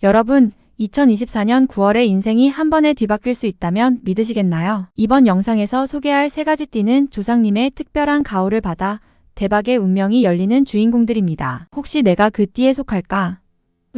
여러분, 2024년 9월에 인생이 한 번에 뒤바뀔 수 있다면 믿으시겠나요? 이번 영상에서 소개할 3가지 띠는 조상님의 특별한 가호를 받아 대박의 운명이 열리는 주인공들입니다. 혹시 내가 그 띠에 속할까?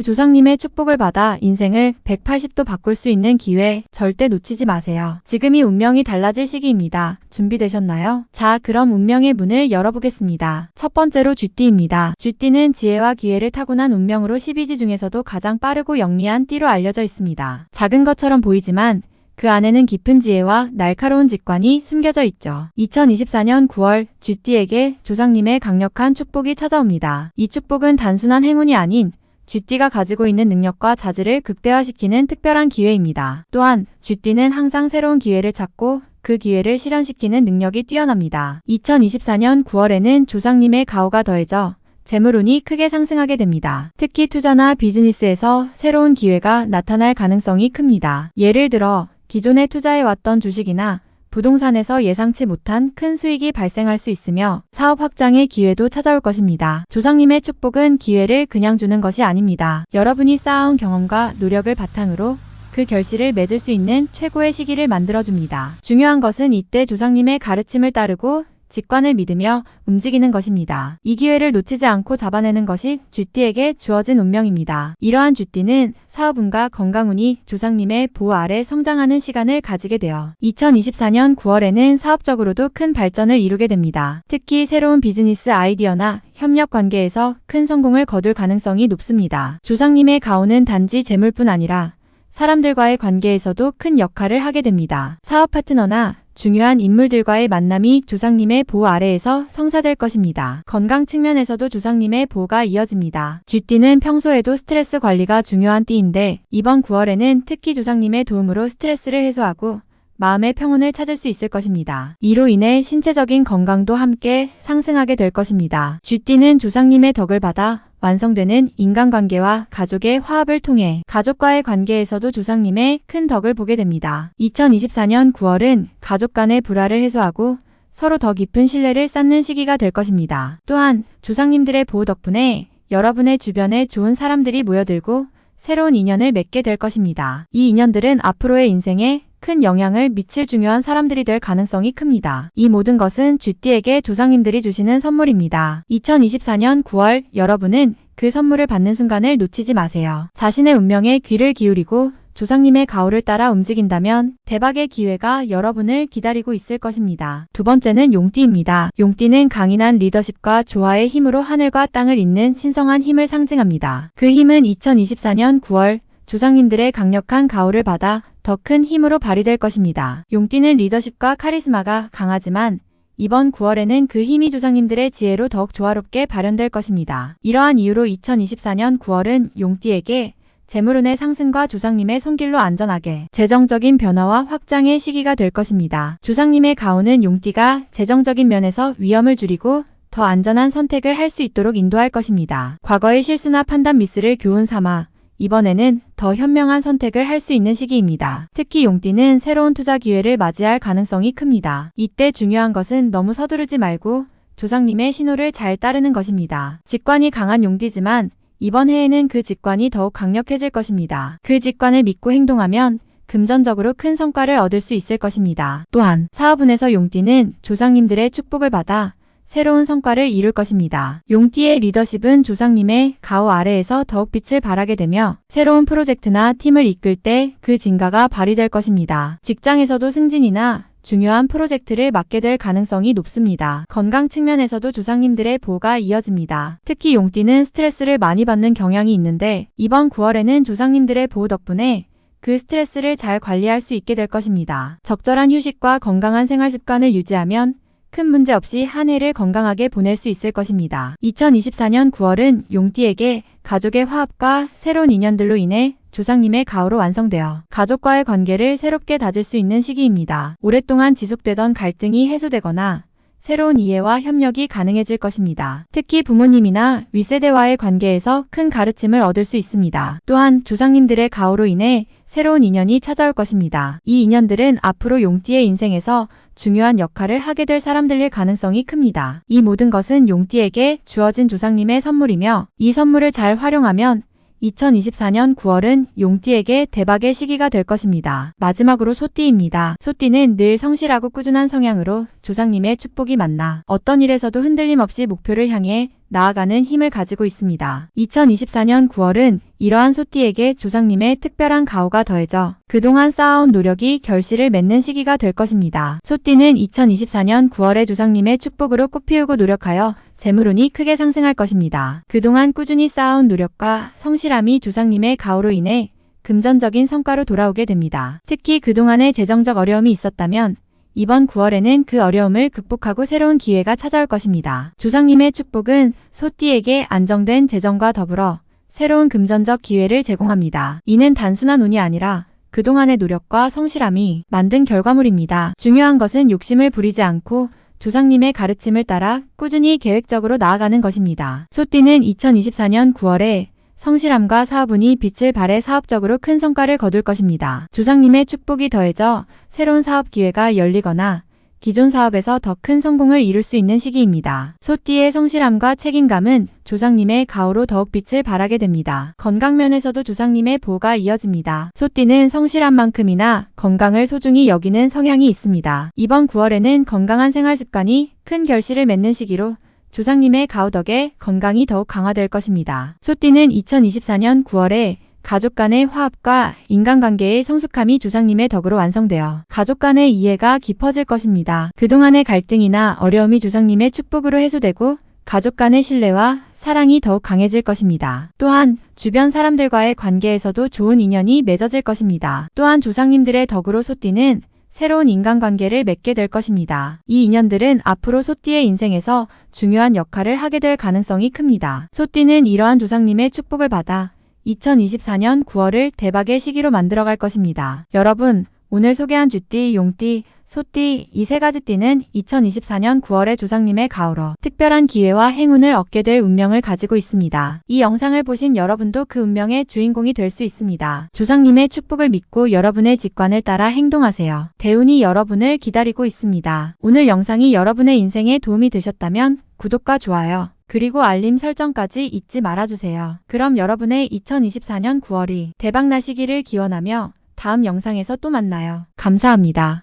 조상님의 축복을 받아 인생을 180도 바꿀 수 있는 기회 절대 놓치지 마세요. 지금이 운명이 달라질 시기입니다. 준비되셨나요? 자, 그럼 운명의 문을 열어보겠습니다. 첫 번째로 쥐띠입니다. 쥐띠는 지혜와 기회를 타고난 운명으로 12지 중에서도 가장 빠르고 영리한 띠로 알려져 있습니다. 작은 것처럼 보이지만 그 안에는 깊은 지혜와 날카로운 직관이 숨겨져 있죠. 2024년 9월 쥐띠에게 조상님의 강력한 축복이 찾아옵니다. 이 축복은 단순한 행운이 아닌 쥐띠가 가지고 있는 능력과 자질을 극대화시키는 특별한 기회입니다. 또한 쥐띠는 항상 새로운 기회를 찾고 그 기회를 실현시키는 능력이 뛰어납니다. 2024년 9월에는 조상님의 가호가 더해져 재물운이 크게 상승하게 됩니다. 특히 투자나 비즈니스에서 새로운 기회가 나타날 가능성이 큽니다. 예를 들어 기존에 투자해왔던 주식이나 부동산에서 예상치 못한 큰 수익이 발생할 수 있으며 사업 확장의 기회도 찾아올 것입니다. 조상님의 축복은 기회를 그냥 주는 것이 아닙니다. 여러분이 쌓아온 경험과 노력을 바탕으로 그 결실을 맺을 수 있는 최고의 시기를 만들어줍니다. 중요한 것은 이때 조상님의 가르침을 따르고 직관을 믿으며 움직이는 것입니다. 이 기회를 놓치지 않고 잡아내는 것이 쥐띠에게 주어진 운명입니다. 이러한 쥐띠는 사업운과 건강운이 조상님의 보호 아래 성장하는 시간을 가지게 되어 2024년 9월에는 사업적으로도 큰 발전을 이루게 됩니다. 특히 새로운 비즈니스 아이디어나 협력 관계에서 큰 성공을 거둘 가능성이 높습니다. 조상님의 가호는 단지 재물뿐 아니라 사람들과의 관계에서도 큰 역할을 하게 됩니다. 사업 파트너나 중요한 인물들과의 만남이 조상님의 보호 아래에서 성사될 것입니다. 건강 측면에서도 조상님의 보호가 이어집니다. 쥐띠는 평소에도 스트레스 관리가 중요한 띠인데 이번 9월에는 특히 조상님의 도움으로 스트레스를 해소하고 마음의 평온을 찾을 수 있을 것입니다. 이로 인해 신체적인 건강도 함께 상승하게 될 것입니다. 쥐띠는 조상님의 덕을 받아 완성되는 인간관계와 가족의 화합을 통해 가족과의 관계에서도 조상님의 큰 덕을 보게 됩니다. 2024년 9월은 가족 간의 불화를 해소하고 서로 더 깊은 신뢰를 쌓는 시기가 될 것입니다. 또한 조상님들의 보호 덕분에 여러분의 주변에 좋은 사람들이 모여들고 새로운 인연을 맺게 될 것입니다. 이 인연들은 앞으로의 인생에 큰 영향을 미칠 중요한 사람들이 될 가능성이 큽니다. 이 모든 것은 쥐띠에게 조상님들이 주시는 선물입니다. 2024년 9월 여러분은 그 선물을 받는 순간을 놓치지 마세요. 자신의 운명에 귀를 기울이고 조상님의 가호를 따라 움직인다면 대박의 기회가 여러분을 기다리고 있을 것입니다. 두 번째는 용띠입니다. 용띠는 강인한 리더십과 조화의 힘으로 하늘과 땅을 잇는 신성한 힘을 상징합니다. 그 힘은 2024년 9월 조상님들의 강력한 가호를 받아 더 큰 힘으로 발휘될 것입니다. 용띠는 리더십과 카리스마가 강하지만 이번 9월에는 그 힘이 조상님들의 지혜로 더욱 조화롭게 발현될 것입니다. 이러한 이유로 2024년 9월은 용띠에게 재물운의 상승과 조상님의 손길로 안전하게 재정적인 변화와 확장의 시기가 될 것입니다. 조상님의 가호는 용띠가 재정적인 면에서 위험을 줄이고 더 안전한 선택을 할 수 있도록 인도할 것입니다. 과거의 실수나 판단 미스를 교훈 삼아 이번에는 더 현명한 선택을 할 수 있는 시기입니다. 특히 용띠는 새로운 투자 기회를 맞이할 가능성이 큽니다. 이때 중요한 것은 너무 서두르지 말고 조상님의 신호를 잘 따르는 것입니다. 직관이 강한 용띠지만 이번 해에는 그 직관이 더욱 강력해질 것입니다. 그 직관을 믿고 행동하면 금전적으로 큰 성과를 얻을 수 있을 것입니다. 또한 사업운에서 용띠는 조상님들의 축복을 받아 새로운 성과를 이룰 것입니다. 용띠의 리더십은 조상님의 가호 아래에서 더욱 빛을 발하게 되며 새로운 프로젝트나 팀을 이끌 때 그 진가가 발휘될 것입니다. 직장에서도 승진이나 중요한 프로젝트를 맡게 될 가능성이 높습니다. 건강 측면에서도 조상님들의 보호가 이어집니다. 특히 용띠는 스트레스를 많이 받는 경향이 있는데 이번 9월에는 조상님들의 보호 덕분에 그 스트레스를 잘 관리할 수 있게 될 것입니다. 적절한 휴식과 건강한 생활 습관을 유지하면 큰 문제 없이 한 해를 건강하게 보낼 수 있을 것입니다. 2024년 9월은 용띠에게 가족의 화합과 새로운 인연들로 인해 조상님의 가호로 완성되어 가족과의 관계를 새롭게 다질 수 있는 시기입니다. 오랫동안 지속되던 갈등이 해소되거나 새로운 이해와 협력이 가능해질 것입니다. 특히 부모님이나 윗세대와의 관계에서 큰 가르침을 얻을 수 있습니다. 또한 조상님들의 가호로 인해 새로운 인연이 찾아올 것입니다. 이 인연들은 앞으로 용띠의 인생에서 중요한 역할을 하게 될 사람들일 가능성이 큽니다. 이 모든 것은 용띠에게 주어진 조상님의 선물이며 이 선물을 잘 활용하면 2024년 9월은 용띠에게 대박의 시기가 될 것입니다. 마지막으로 소띠입니다. 소띠는 늘 성실하고 꾸준한 성향으로 조상님의 축복이 만나 어떤 일에서도 흔들림 없이 목표를 향해 나아가는 힘을 가지고 있습니다. 2024년 9월은 이러한 소띠에게 조상님의 특별한 가호가 더해져 그동안 쌓아온 노력이 결실을 맺는 시기가 될 것입니다. 소띠는 2024년 9월에 조상님의 축복으로 꽃피우고 노력하여 재물운이 크게 상승할 것입니다. 그동안 꾸준히 쌓아온 노력과 성실함이 조상님의 가호로 인해 금전적인 성과로 돌아오게 됩니다. 특히 그동안의 재정적 어려움이 있었다면 이번 9월에는 그 어려움을 극복하고 새로운 기회가 찾아올 것입니다. 조상님의 축복은 소띠에게 안정된 재정과 더불어 새로운 금전적 기회를 제공합니다. 이는 단순한 운이 아니라 그동안의 노력과 성실함이 만든 결과물입니다. 중요한 것은 욕심을 부리지 않고 조상님의 가르침을 따라 꾸준히 계획적으로 나아가는 것입니다. 소띠는 2024년 9월에 성실함과 사업운이 빛을 발해 사업적으로 큰 성과를 거둘 것입니다. 조상님의 축복이 더해져 새로운 사업 기회가 열리거나 기존 사업에서 더 큰 성공을 이룰 수 있는 시기입니다. 소띠의 성실함과 책임감은 조상님의 가호로 더욱 빛을 발하게 됩니다. 건강면에서도 조상님의 보호가 이어집니다. 소띠는 성실함만큼이나 건강을 소중히 여기는 성향이 있습니다. 이번 9월에는 건강한 생활 습관이 큰 결실을 맺는 시기로 조상님의 가호 덕에 건강이 더욱 강화될 것입니다. 소띠는 2024년 9월에 가족 간의 화합과 인간관계의 성숙함이 조상님의 덕으로 완성되어 가족 간의 이해가 깊어질 것입니다. 그동안의 갈등이나 어려움이 조상님의 축복으로 해소되고 가족 간의 신뢰와 사랑이 더욱 강해질 것입니다. 또한 주변 사람들과의 관계에서도 좋은 인연이 맺어질 것입니다. 또한 조상님들의 덕으로 소띠는 새로운 인간관계를 맺게 될 것입니다. 이 인연들은 앞으로 소띠의 인생에서 중요한 역할을 하게 될 가능성이 큽니다. 소띠는 이러한 조상님의 축복을 받아 2024년 9월을 대박의 시기로 만들어갈 것입니다. 여러분, 오늘 소개한 쥐띠, 용띠, 소띠 이 세 가지 띠는 2024년 9월에 조상님의 가호로 특별한 기회와 행운을 얻게 될 운명을 가지고 있습니다. 이 영상을 보신 여러분도 그 운명의 주인공이 될 수 있습니다. 조상님의 축복을 믿고 여러분의 직관을 따라 행동하세요. 대운이 여러분을 기다리고 있습니다. 오늘 영상이 여러분의 인생에 도움이 되셨다면 구독과 좋아요, 그리고 알림 설정까지 잊지 말아주세요. 그럼 여러분의 2024년 9월이 대박나시기를 기원하며 다음 영상에서 또 만나요. 감사합니다.